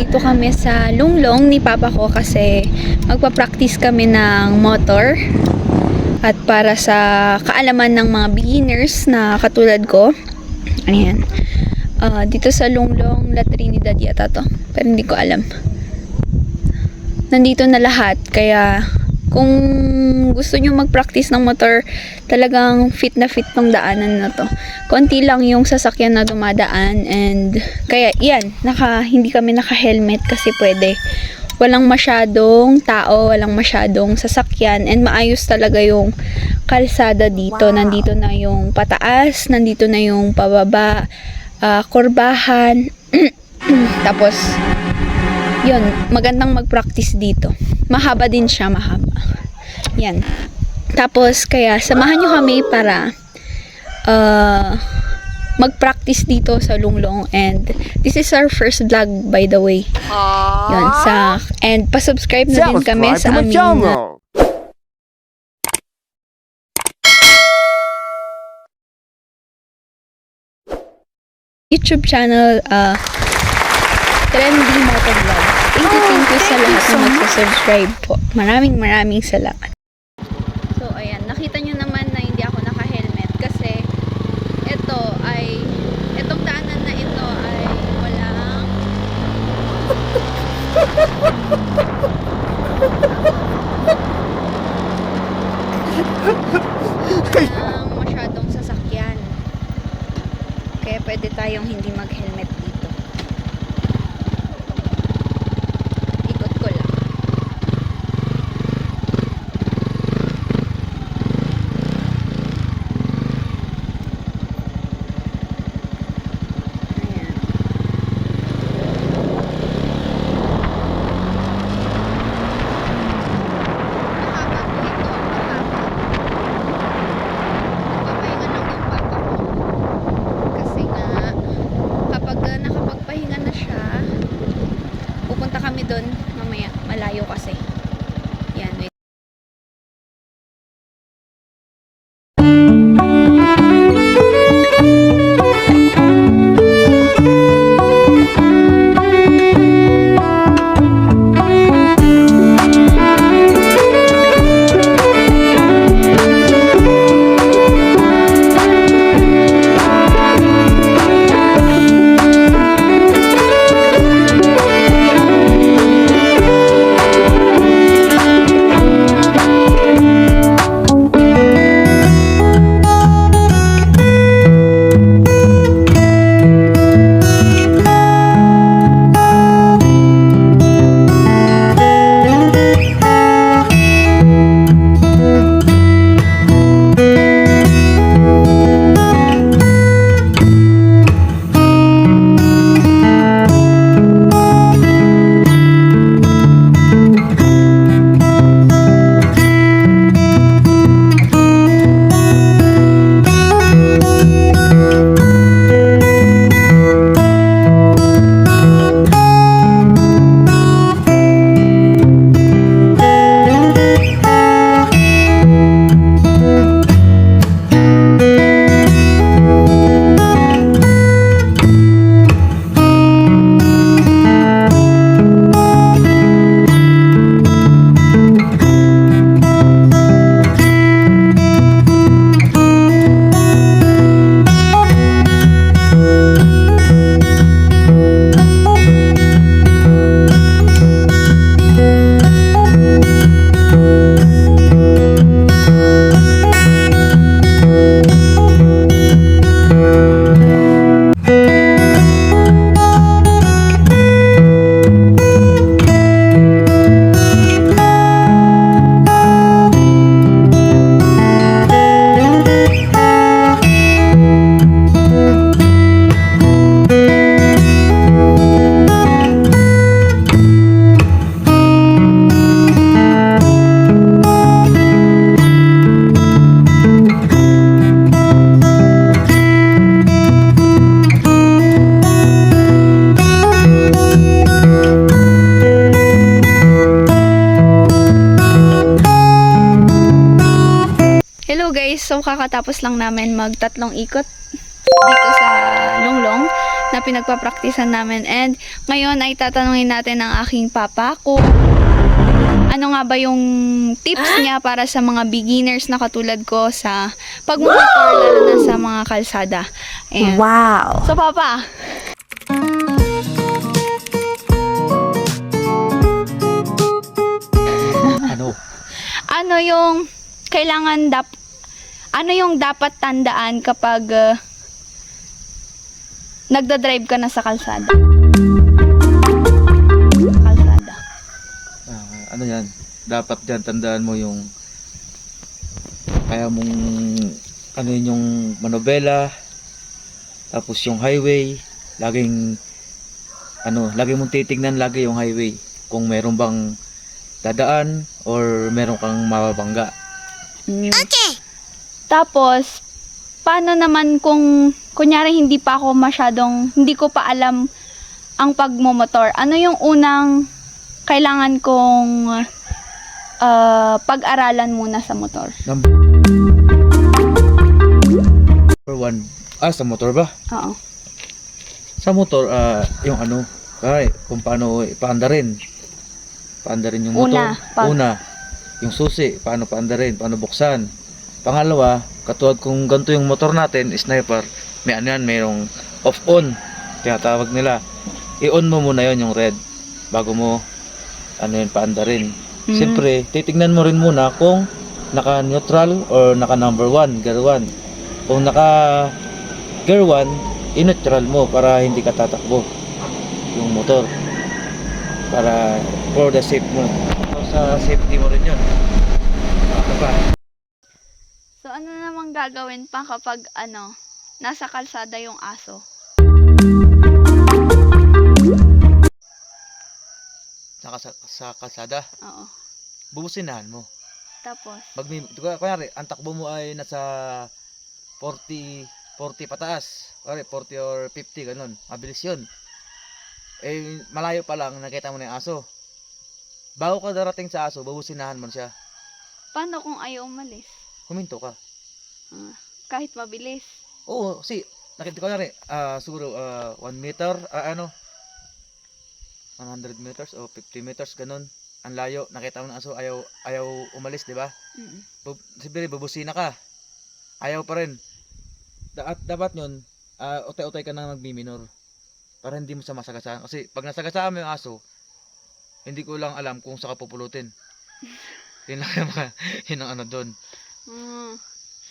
nandito kami sa Lunglong ni Papa ko kasi magpa-practice kami ng motor. At para sa kaalaman ng mga beginners na katulad ko, ayan, dito sa Lunglong, La Trinidad yata to, pero hindi ko alam. Nandito na lahat, kaya kung gusto nyo mag-practice ng motor, talagang fit na fit tong daanan na to. Konti lang yung sasakyan na dumadaan, and kaya yan, hindi kami naka-helmet kasi pwede. Walang masyadong tao, walang masyadong sasakyan, and maayos talaga yung kalsada dito. Wow. Nandito na yung pataas, nandito na yung pababa, kurbahan. Tapos yun, magandang mag-practice dito. Mahaba din siya, mahaba. Yan. Tapos, kaya samahan nyo kami para mag-practice dito sa Lunglong. And this is our first vlog, by the way. Yun, and pa-subscribe na din kami sa aming YouTube channel, Trendy Motovlog. Thank you sa lahat na magsa-subscribe po. Maraming salamat. So, ayan. Nakita nyo naman na hindi ako naka-helmet kasi itong daanan na ito ay walang masyadong sasakyan. Kaya pwede tayong hindi mag-helmet dito. Doon mamaya, malayo kasi. Yan, wait. Hello guys, so kakatapos lang namin magtatlong ikot dito sa Lunglong. na pinagpapraktisan namin. And ngayon ay tatanungin natin ang aking papa kung ano nga ba yung tips niya para sa mga beginners na katulad ko sa pagmumotor, lalo na sa mga kalsada. Ayan. Wow. So, papa, Ano? ano yung kailangan ano yung dapat tandaan kapag nagda-drive ka na sa kalsada? Kalsada. Ano yan? Dapat dyan tandaan mo yung kaya mong ano yun yung manobela, tapos yung highway, laging lagi mong titignan lagi yung highway kung meron bang dadaan or meron kang mababangga. Okay. Tapos, paano naman kung kunyari hindi ko pa alam ang pagmomotor? Ano yung unang kailangan kong pag-aralan muna sa motor? Number one, sa motor ba? Oo. Sa motor, yung kung paano paandarin yung motor. Una, yung susi, paano paandarin, paano buksan. Pangalawa, katulad kung ganito yung motor natin, sniper, may mayroong off-on, tinatawag nila. I-on mo muna yon yung red, bago mo, paandarin. Siyempre, titignan mo rin muna kung naka-neutral or naka-number 1, gear 1. Kung naka-gear 1, i-neutral mo para hindi ka tatakbo yung motor. Para for the safe mo. Sa safety mo rin yun. Ano pa? So, ano namang gagawin pa kapag nasa kalsada yung aso? Sa kalsada, Oo. bubusinahan mo. Tapos, Kunyari, ang takbo mo ay nasa 40 pataas. Kunyari, 40 or 50, ganun. Mabilis yun. Malayo pa lang, nakita mo na yung aso. Bago ka darating sa aso, bubusinahan mo siya. paano kung ayaw umalis? Huminto ka. Kahit mabilis. Oo, nakita ko na rin, siguro 1 meter, 100 meters o 50 meters, ganun. Ang layo, nakita mo ng aso, ayaw umalis, di ba? Siyempre, bubusina ka. Ayaw pa rin. Dapat yun, utay-utay ka na magbiminor. Para hindi mo siya masagasaan. Kasi pag nasagasaan mo yung aso, hindi ko lang alam kung saan ka pupulutin. Yun ang doon.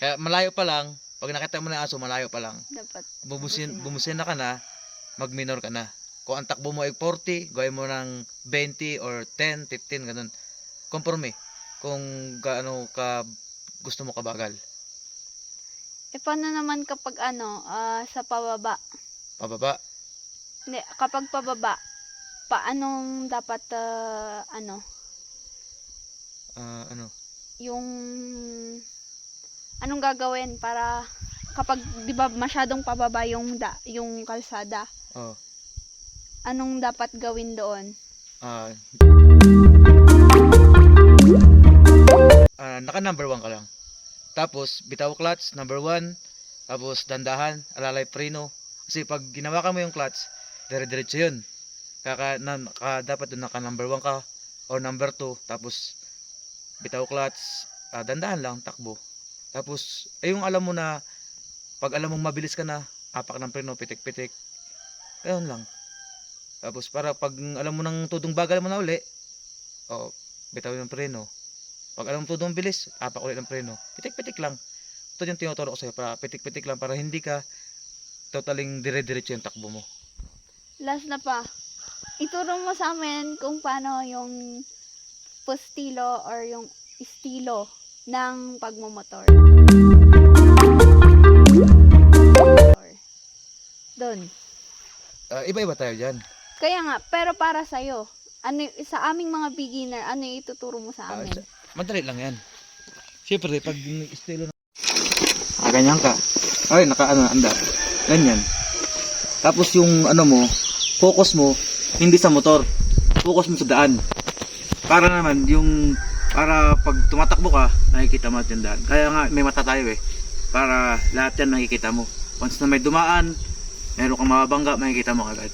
Kaya malayo pa lang, pag nakita mo na aso, malayo pa lang. Dapat. Bumusina ka na, mag-minor ka na. Kung ang takbo mo ay 40, gawin mo ng 20 or 10, 15, ganun. Komporme. Kung gaano ka gusto mo kabagal. Paano naman kapag sa pababa? Pababa. Hindi, kapag pababa, paanong dapat, yung, anong gagawin para kapag, di ba, masyadong pababa yung kalsada, anong dapat gawin doon? Naka number 1 ka lang. Tapos, bitaw clutch, number 1. Tapos, dandahan, alalay preno. Kasi pag ginawa ka mo yung clutch, dire-diretso yun. Dapat doon naka number 1 ka or number 2. Tapos, bitaw clutch, dandahan lang, takbo. Tapos, yung alam mo na, pag alam mong mabilis ka na, apak ng preno, pitik-pitik. Ayun lang. Tapos, para pag alam mo ng tudong bagal mo na uli, bitaw yung preno. Pag alam mo tudong bilis, apak ulit ng preno. Pitik-pitik lang. Ito yung tinuturo ko sa'yo, para pitik-pitik lang, para hindi ka totaling dire-diretso yung takbo mo. Last na pa, ituro mo sa amin kung paano yung pustilo or yung estilo ng pagmumotor. Doon. Iba-iba tayo dyan. Kaya nga, pero para sa'yo, sa aming mga beginner, ano yung ituturo mo sa amin? Madali lang yan. Siyempre, pag estilo na... ganyan ka. Ay, anda. Ganyan. Tapos yung focus mo, hindi sa motor. Focus mo sa daan. Para naman, para pag tumatakbo ka, nakikita mo yung daan. Kaya nga, may mata tayo Para lahat yan nakikita mo. Once na may dumaan, meron kang mababangga, makikita mo agad.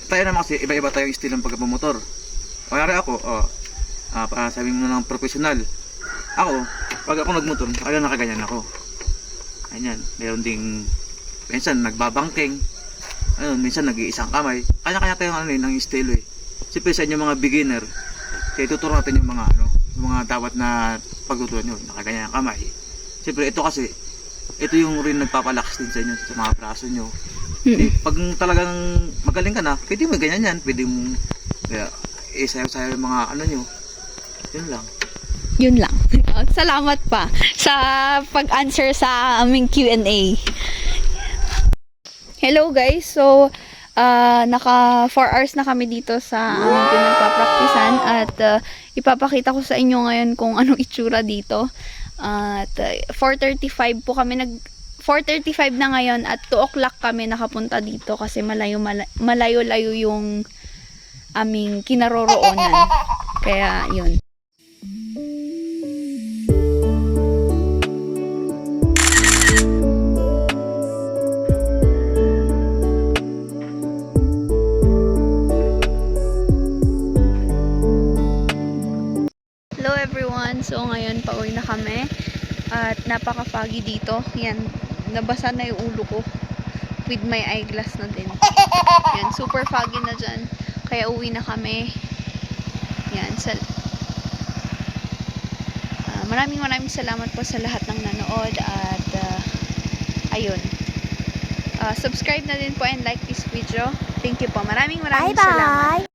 Tayo naman kasi, iba-iba tayong style ng pagpapamotor. Kaya ako, sabi mo ng professional. Ako, pag ako nagmotor, nakaganyan ako. Ganyan, meron ding, minsan nagbabangking, minsan nag-iisang kamay. Kanya-kanya tayo ng estilo eh. Siyempre sa inyo mga beginner, kaya tuturo natin yung mga yung mga dapat na pagtutunan nyo, nakaganyan ang kamay. Siyempre ito kasi, ito yung rin nagpapalakas din sa inyo, sa mga braso nyo. Pag talagang magaling ka na, pwede mo ganyan yan, pwede mo isayaw-sayaw yung mga nyo. Yun lang. Yun lang. Salamat pa sa pag-answer sa aming Q&A. Hello guys, so naka 4 hours na kami dito sa aming pinagpapraktisan at ipapakita ko sa inyo ngayon kung anong itsura dito. At 4:35 po kami 4:35 na ngayon at 2 o'clock kami nakapunta dito kasi malayo-layo yung aming kinaroroonan. Kaya yun. Hello everyone! So ngayon pauwi na kami at napaka-foggy dito. Yan, nabasa na yung ulo ko with my eyeglass na din. Yan, super foggy na dyan. Kaya uwi na kami. Yan, maraming salamat po sa lahat ng nanood at ayun. Subscribe na din po and like this video. Thank you po. Maraming salamat.